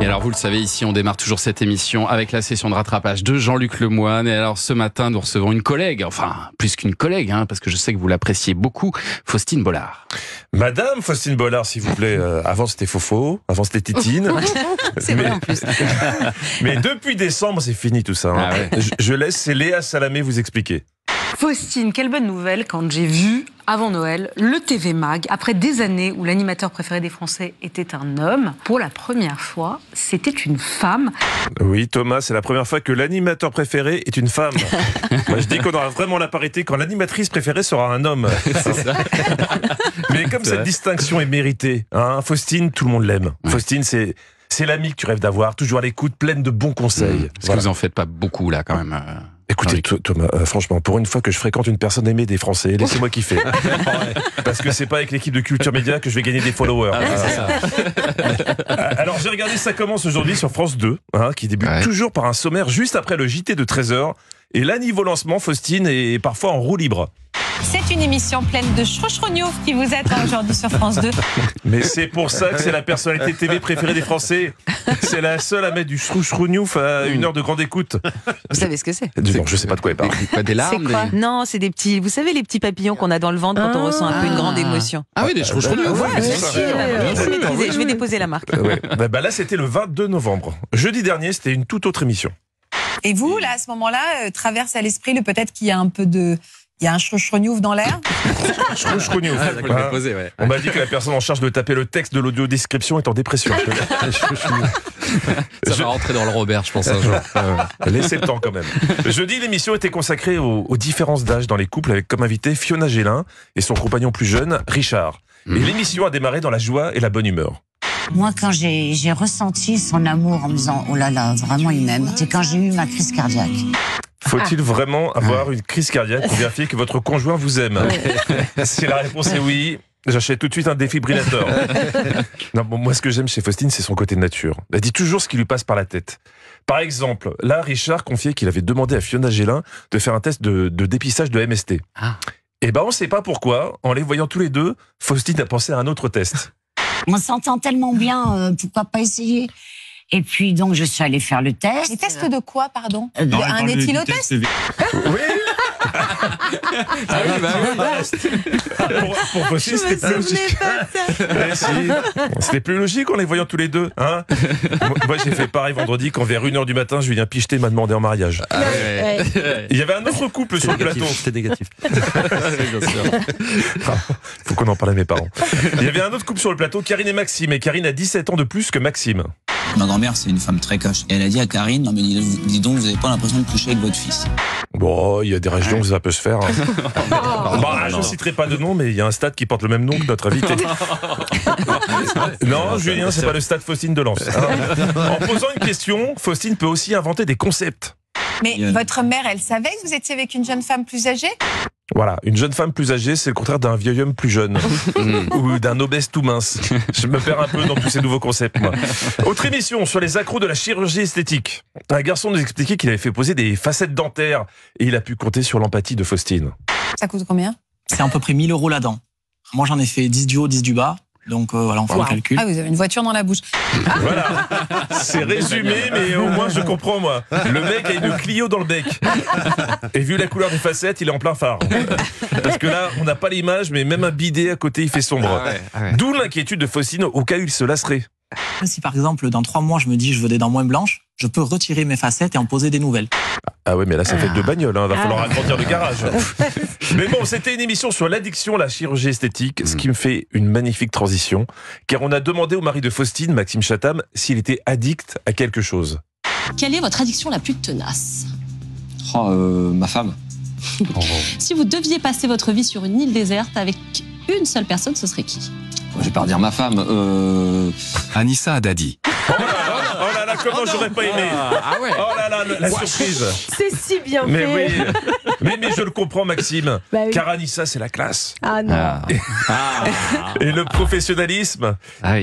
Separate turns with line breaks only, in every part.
Et alors vous le savez, ici on démarre toujours cette émission avec la session de rattrapage de Jean-Luc Lemoyne. Et alors ce matin nous recevons une collègue, enfin plus qu'une collègue, parce que je sais que vous l'appréciez beaucoup, Faustine Bollard.
Madame Faustine Bollard, s'il vous plaît. Avant c'était Fofo, avant c'était Titine.
C'est vrai en plus.
Mais depuis décembre c'est fini tout ça.
Ah ouais.
Je laisse Léa Salamé vous expliquer.
Faustine, quelle bonne nouvelle quand j'ai vu, avant Noël, le TV Mag, après des années où l'animateur préféré des Français était un homme, pour la première fois, c'était une femme.
Oui Thomas, c'est la première fois que l'animateur préféré est une femme. Moi je dis qu'on aura vraiment la parité quand l'animatrice préférée sera un homme.
C'est ça.
Mais comme cette distinction est méritée, Faustine, tout le monde l'aime.
Ouais.
Faustine, c'est l'amie que tu rêves d'avoir, toujours à l'écoute, pleine de bons conseils.
Parce que vous en faites pas beaucoup là quand même.
Écoutez Thomas, franchement, pour une fois que je fréquente une personne aimée des Français, laissez-moi kiffer. Parce que c'est pas avec l'équipe de Culture Média que je vais gagner des followers. Alors j'ai regardé Ça commence aujourd'hui sur France 2, qui débute toujours par un sommaire juste après le JT de 13h. Et là, niveau lancement, Faustine est parfois en roue libre.
C'est une émission pleine de chouchrougnouf qui vous attend aujourd'hui sur France 2.
Mais c'est pour ça que c'est la personnalité TV préférée des Français. C'est la seule à mettre du chouchrougnouf à une heure de grande écoute.
Vous savez ce que c'est?
Non, je sais pas de quoi elle parle.
Des larmes.
C'est quoi?
Non, c'est des petits, vous savez, les petits papillons qu'on a dans le ventre quand on ressent un peu une grande émotion.
Ah oui, des chouchronoufs.
Ouais, c'est ça.
Je vais déposer la marque.
Ouais. Là, c'était le 22 novembre. Jeudi dernier, c'était une toute autre émission.
Et vous, là, à ce moment-là, traverse à l'esprit le peut-être qu'il y a un peu de... Il y a un chouchronouf dans l'air.
Chouchronouf.
Ouais.
On m'a dit que la personne en charge de taper le texte de l'audio description est en dépression.
Ça va rentrer dans le Robert, je pense, un jour.
Laissez le temps quand même. Jeudi, l'émission était consacrée aux différences d'âge dans les couples avec comme invité Fiona Gélin et son compagnon plus jeune, Richard. Et l'émission a démarré dans la joie et la bonne humeur.
Moi, quand j'ai ressenti son amour en me disant « Oh là là, vraiment il m'aime », c'est quand j'ai eu ma crise cardiaque.
Faut-il vraiment avoir une crise cardiaque pour vérifier que votre conjoint vous aime? Si la réponse est oui, j'achète tout de suite un défibrillateur. Non, bon, moi, ce que j'aime chez Faustine, c'est son côté nature. Elle dit toujours ce qui lui passe par la tête. Par exemple, là, Richard confiait qu'il avait demandé à Fiona Gélin de faire un test de dépistage de MST. Et on ne sait pas pourquoi, en les voyant tous les deux, Faustine a pensé à un autre test.
On s'entend tellement bien, pourquoi pas essayer? Et puis donc je suis allée faire le test.
Les tests de quoi, pardon?
Non,
Un éthylotest?
Oui. Pour Faustine, c'était plus logique. C'était plus logique en les voyant tous les deux. Moi, j'ai fait pareil vendredi quand vers 1h du matin, Julien Picheté m'a demandé en mariage. Il y avait un autre couple sur le plateau.
C'était négatif.
Faut qu'on en parle à mes parents. Il y avait un autre couple sur le plateau, Karine et Maxime. Et Karine a 17 ans de plus que Maxime.
Ma grand-mère, c'est une femme très cash. Et elle a dit à Karine, non mais dis donc, vous n'avez pas l'impression de coucher avec votre fils.
Bon, il y a des régions où ça peut se faire. Je ne citerai pas de nom, mais il y a un stade qui porte le même nom que notre invité. Non, Julien, c'est pas le stade Faustine de Lens. En posant une question, Faustine peut aussi inventer des concepts.
Mais votre mère, elle savait que vous étiez avec une jeune femme plus âgée?
Voilà, une jeune femme plus âgée, c'est le contraire d'un vieil homme plus jeune. Ou d'un obèse tout mince. Je me perds un peu dans tous ces nouveaux concepts, moi. Autre émission sur les accros de la chirurgie esthétique. Un garçon nous expliquait qu'il avait fait poser des facettes dentaires et il a pu compter sur l'empathie de Faustine.
Ça coûte combien?
C'est à peu près 1 000 € la dent. Moi, j'en ai fait 10 du haut, 10 du bas. Donc voilà, on fait un calcul.
Ah, vous avez une voiture dans la bouche.
Voilà, c'est résumé, mais au moins je comprends, moi. Le mec a une Clio dans le bec. Et vu la couleur des facettes, il est en plein phare. Parce que là, on n'a pas l'image, mais même un bidet à côté, il fait sombre. D'où l'inquiétude de Faustine au cas où il se lasserait.
Si par exemple, dans 3 mois, je me dis je veux des dents moins blanches, je peux retirer mes facettes et en poser des nouvelles.
Ah ouais, mais là, ça fait 2 bagnoles. Va falloir agrandir le garage. Mais bon, c'était une émission sur l'addiction à la chirurgie esthétique, ce qui me fait une magnifique transition. Car on a demandé au mari de Faustine, Maxime Chatham, s'il était addict à quelque chose.
Quelle est votre addiction la plus tenace?
Ma femme.
Si vous deviez passer votre vie sur une île déserte avec une seule personne, ce serait qui?
Je vais pas redire ma femme.
Anissa Haddadi.
Oh là là, comment j'aurais pas aimé. Oh là là, la surprise.
C'est si bien
Mais
fait.
oui, mais je le comprends, Maxime.
Bah oui.
Car Anissa, c'est la classe.
Ah non.
Et le professionnalisme.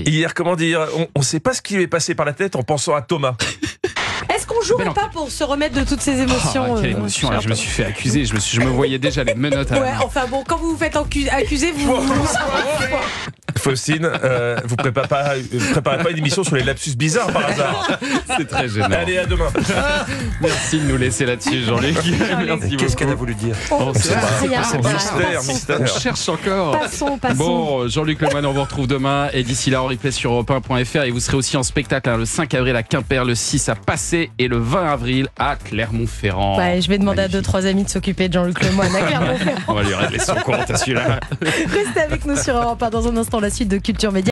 Hier, comment dire, on ne sait pas ce qui lui est passé par la tête en pensant à Thomas.
Est-ce qu'on jouerait pas pour se remettre de toutes ces émotions?
Quelle émotion, là, je me suis fait accuser, je me voyais déjà les menottes à la main.
Ouais, enfin bon, quand vous vous faites accuser, vous...
Faustine, vous préparez pas une émission sur les lapsus bizarres par hasard?
C'est très gênant.
Allez, à demain.
Merci de nous laisser là-dessus, Jean-Luc. Merci
Qu'est-ce qu'elle a
beaucoup.
voulu dire?
On sait pas.
Rien.
Mystère.
On cherche encore.
Passons.
Bon, Jean-Luc Lemoyne, on vous retrouve demain. Et d'ici là, en replay sur europe1.fr. Et vous serez aussi en spectacle le 5 avril à Quimper, le 6 à Passé et le 20 avril à Clermont-Ferrand.
Je vais demander
Magnifique.
à 2-3 amis de s'occuper de Jean-Luc Lemoyne à Clermont-Ferrand.
On va lui régler son compte à celui-là.
Restez avec nous sur Europe 1 dans un instant, la suite de Culture Média.